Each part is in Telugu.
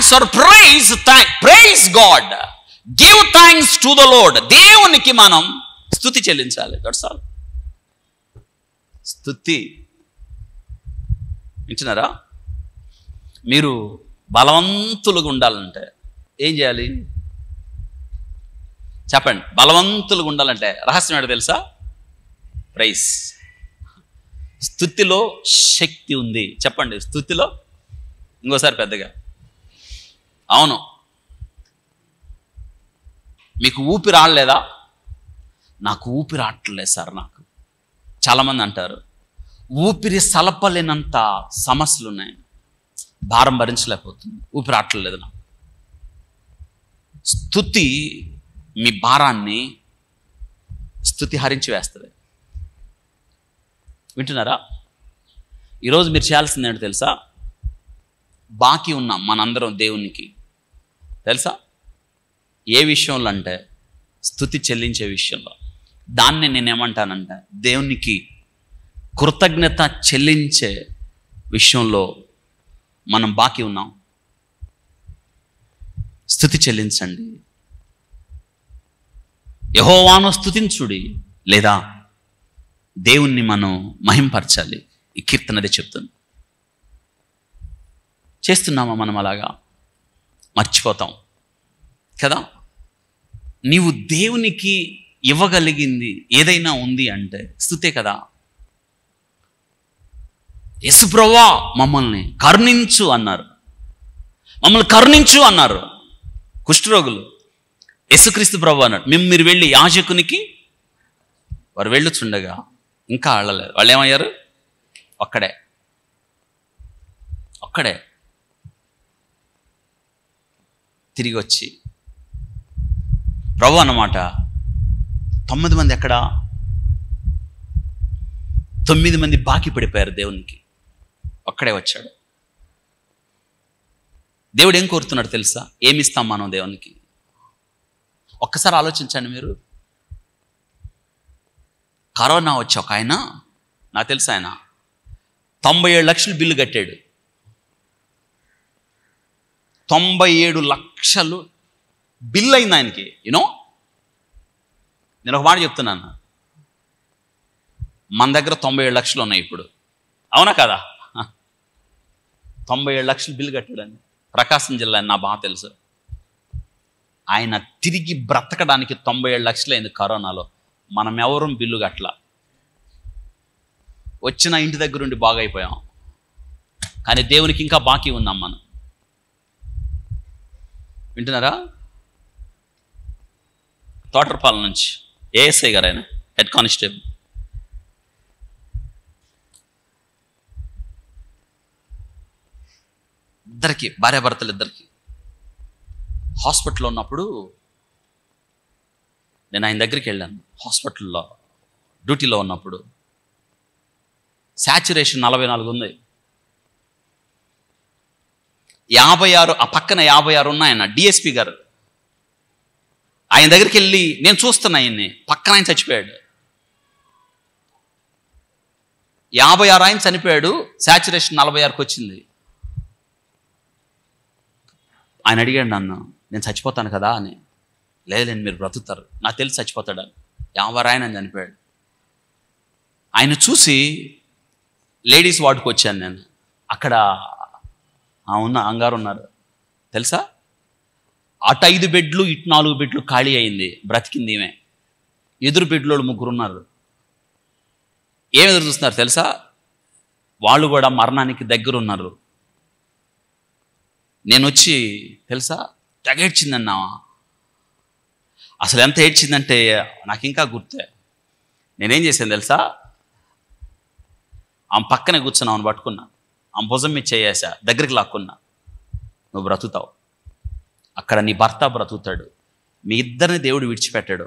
Thanks or praise God, give thanks to the Lord. దేవునికి మనం స్తుతి చెల్లించాలి. That's all. స్తుతి. వింటున్నారా? మీరు బలవంతులుగా ఉండాలంటే ఏం చేయాలి చెప్పండి? బలవంతులుగా ఉండాలంటే రహస్యం ఏంటో తెలుసా? ప్రైజ్. స్తుతిలో శక్తి ఉంది. చెప్పండి, స్తుతిలో. ఇంకోసారి పెద్దగా. అవును. మీకు ఊపిరి ఆడలేదా? నాకు ఊపిరి ఆడట్లేదు సార్. నాకు చాలామంది అంటారు ఊపిరి సలపలేనంత సమస్యలు ఉన్నాయి, భారం భరించలేకపోతుంది, ఊపిరి ఆడట్లేదు నాకు. స్తుతి మీ భారాన్ని స్తుతి హరించి వేస్తుంది. వింటున్నారా? ఈరోజు మీరు చేయాల్సింది ఏంటో తెలుసా? బాకీ ఉన్నాం మనందరం దేవునికి. తెలుసా ఏ విషయంలో అంటే స్తుతి చెల్లించే విషయంలో. దాన్ని నేనేమంటానంటే దేవునికి కృతజ్ఞత చెల్లించే విషయంలో మనం బాకీ ఉన్నాం. స్తుతి చెల్లించండి. యెహోవాను స్తుతించుడి, లేదా దేవుణ్ణి మనం మహింపరచాలి. ఈ కీర్తన అదే చెప్తుంది. చేస్తున్నామా మనం? అలాగా మర్చిపోతాం కదా. నీవు దేవునికి ఇవ్వగలిగింది ఏదైనా ఉంది అంటే స్తుతే కదా. యేసు ప్రభువా మమ్మల్ని కరుణించు అన్నారు. మమ్మల్ని కరుణించు అన్నారు కుష్ఠరోగులు. యేసుక్రీస్తు ప్రభువు అన్నాడు, మీరు వెళ్ళి యాజకునికి. వారు వెళ్ళుచుండగా ఇంకా ఆడలేదు. వాళ్ళు ఏమయ్యారు? ఒక్కడే తిరిగి వచ్చి ప్రభు అన్నమాట. 9 మంది ఎక్కడా? 9 మంది బాకీ పడిపోయారు దేవునికి. ఒక్కడే వచ్చాడు. దేవుడు ఏం కోరుతున్నాడు తెలుసా? ఏమిస్తాం మనం దేవునికి? ఒక్కసారి ఆలోచించండి మీరు. కరోనా వచ్చి ఒక ఆయన, నాకు తెలుసు, ఆయన 97 లక్షలు బిల్లు కట్టాడు. 97 లక్షలు బిల్ అయింది ఆయనకి. నేను ఒక మాట చెప్తున్నాను, మన దగ్గర 97 లక్షలు ఉన్నాయి ఇప్పుడు. అవునా కదా? 97 లక్షలు బిల్లు కట్టాడని ప్రకాశం జిల్లా, నా బాగా తెలుసు. ఆయన తిరిగి బ్రతకడానికి 97 లక్షలు అయింది కరోనాలో. మనం ఎవరూ బిల్లు కట్టలా. వచ్చిన ఇంటి దగ్గర ఉండి బాగైపోయాం. కానీ దేవునికి ఇంకా బాకీ ఉన్నాం మనం. వింటున్నారా? తోటరపాలెం నుంచి ఏఎస్ఐ గారు, ఆయన హెడ్ కానిస్టేబుల్. ఇద్దరికి, భార్యాభర్తలు ఇద్దరికి హాస్పిటల్లో ఉన్నప్పుడు నేను ఆయన దగ్గరికి వెళ్ళాను. హాస్పిటల్లో డ్యూటీలో ఉన్నప్పుడు శాచురేషన్ 44 ఉంది. 56, ఆ పక్కన 56 ఉన్నాయన్న డిఎస్పి గారు. ఆయన దగ్గరికి వెళ్ళి నేను చూస్తున్నా ఆయన్ని, పక్కన ఆయన చచ్చిపోయాడు. 56 ఆయన చనిపోయాడు, శాచురేషన్ 46కి వచ్చింది. ఆయన అడిగాడు నన్ను, నేను చచ్చిపోతాను కదా అని. లేదండి, మీరు బ్రతుకుతారు, నాకు తెలిసి చచ్చిపోతాడు. 50 ఆయన చనిపోయాడు. ఆయన చూసి లేడీస్ వార్డుకి వచ్చాను నేను. అక్కడ ఉన్న అంగారు ఉన్నారు తెలుసా. అటు 5 బెడ్లు, ఇటు 4 బెడ్లు ఖాళీ అయింది. బ్రతికింది ఈమె. ఎదురు బెడ్లో 3 ఉన్నారు. ఏమి ఎదురు చూస్తున్నారు తెలుసా? వాళ్ళు కూడా మరణానికి దగ్గర ఉన్నారు. నేను వచ్చి తెలుసా తెగ ఏడ్చిందన్నా. అసలు ఎంత ఏడ్చిందంటే నాకు ఇంకా గుర్తే. నేనేం చేశాను తెలుసా? ఆమె పక్కనే కూర్చున్నా, ఆమెను పట్టుకున్నా, ఆమె భుజం మీద చేయేసా, దగ్గరికి లాక్కున్నా. నువ్వు బ్రతుకుతావు, అక్కడ నీ భర్త బ్రతుకుతాడు, మీ ఇద్దరిని దేవుడు విడిచిపెట్టాడు.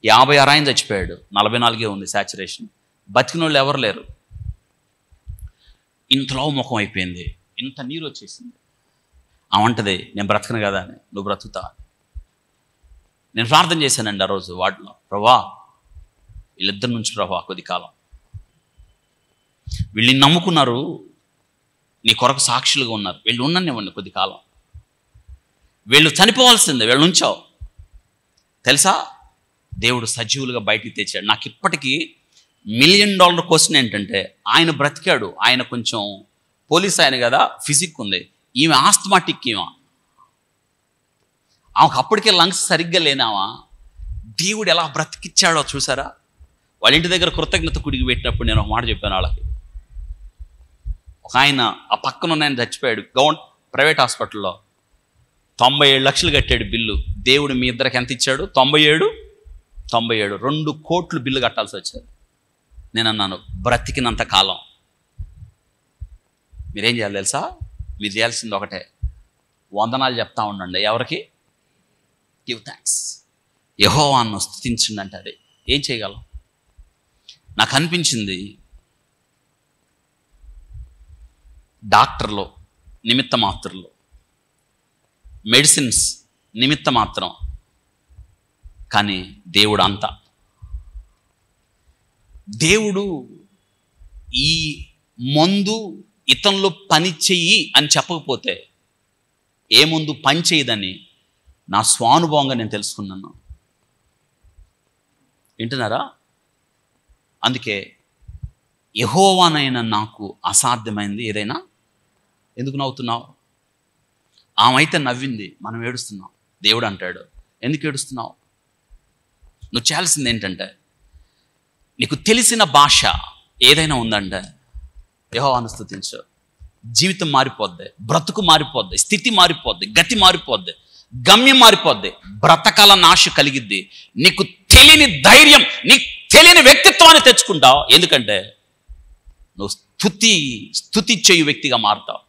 56 ఆయన చచ్చిపోయాడు, 44 ఉంది శాచురేషన్. బతికిన వాళ్ళు ఎవరు లేరు. ఇంతలో ముఖం అయిపోయింది, ఇంత నీరు వచ్చేసింది. అవంటది నేను బ్రతకను కదా అని. నువ్వు బ్రతుకుతా. నేను ప్రార్థన చేశానండి ఆ రోజు వాటిలో, ప్రభా వీళ్ళిద్దరి నుంచి ప్రభా కొద్ది కాలం వీళ్ళని నమ్ముకున్నారు, నీ కొరకు సాక్షులుగా ఉన్నారు, వీళ్ళు ఉండనివ్వండి కొద్ది కాలం. వీళ్ళు చనిపోవాల్సిందే, వీళ్ళు ఉంచావు. తెలుసా, దేవుడు సజీవులుగా బయటికి తెచ్చాడు. నాకు ఇప్పటికీ $1 మిలియన్ క్వశ్చన్ ఏంటంటే, ఆయన బ్రతికాడు, ఆయన కొంచెం పోలీస్ ఆయన కదా, ఫిజిక్ ఉంది. ఈమె ఆస్తమాటిక్, ఆమెకు అప్పటికే లంగ్స్ సరిగ్గా లేనావా, దేవుడు ఎలా బ్రతికిచ్చాడో చూసారా. వాళ్ళ ఇంటి దగ్గర కృతజ్ఞత కుడికి పెట్టినప్పుడు నేను ఒక మాట చెప్పాను వాళ్ళకి. ఒక ఆయన ఆ పక్కన ఉన్న ఆయన చచ్చిపోయాడు, ప్రైవేట్ హాస్పిటల్లో 97 లక్షలు కట్టాడు బిల్లు. దేవుడు మీ ఇద్దరికి ఎంత ఇచ్చాడు? 97 2 కోట్లు బిల్లు కట్టాల్సి వచ్చారు. నేను అన్నాను, బ్రతికినంత కాలం మీరేం చేయాలి తెలుసా? మీరు చేయాల్సింది ఒకటే, వందనాలు చెప్తా ఉండండి. ఎవరికి? Give thanks. యెహోవాను స్తుతించండి అంటే అదే. ఏం చేయగలం? నాకు అనిపించింది, డాక్టర్లు నిమిత్త మాత్రులు, మెడిసిన్స్ నిమిత్త మాత్రం, కానీ దేవుడు అంతా. దేవుడు ఈ మందు ఇతనిలో పని చెయ్యి అని చెప్పకపోతే ఏ ముందు పని చేయదని నా స్వానుభవంగా నేను తెలుసుకున్నాను. వింటున్నారా? అందుకే యెహోవానైనా నాకు అసాధ్యమైంది ఏదైనా. ఎందుకు నవ్వుతున్నావు? ఆమె అయితే నవ్వింది, మనం ఏడుస్తున్నాం. దేవుడు అంటాడు, ఎందుకు ఏడుస్తున్నావు? నువ్వు చేయాల్సింది ఏంటంటే, నీకు తెలిసిన భాష ఏదైనా ఉందంటే యెహోవాను స్తుతించు. జీవితం మారిపోద్ది, బ్రతుకు మారిపోద్ది, స్థితి మారిపోద్ది, గతి మారిపోద్ది, గమ్యం మారిపోద్ది, బ్రతకాల ఆశ కలిగిద్ది. నీకు తెలియని ధైర్యం, నీకు తెలియని వ్యక్తిత్వాన్ని తెచ్చుకుంటావు. ఎందుకంటే నువ్వు స్తుతి చేయు వ్యక్తిగా మారుతావు.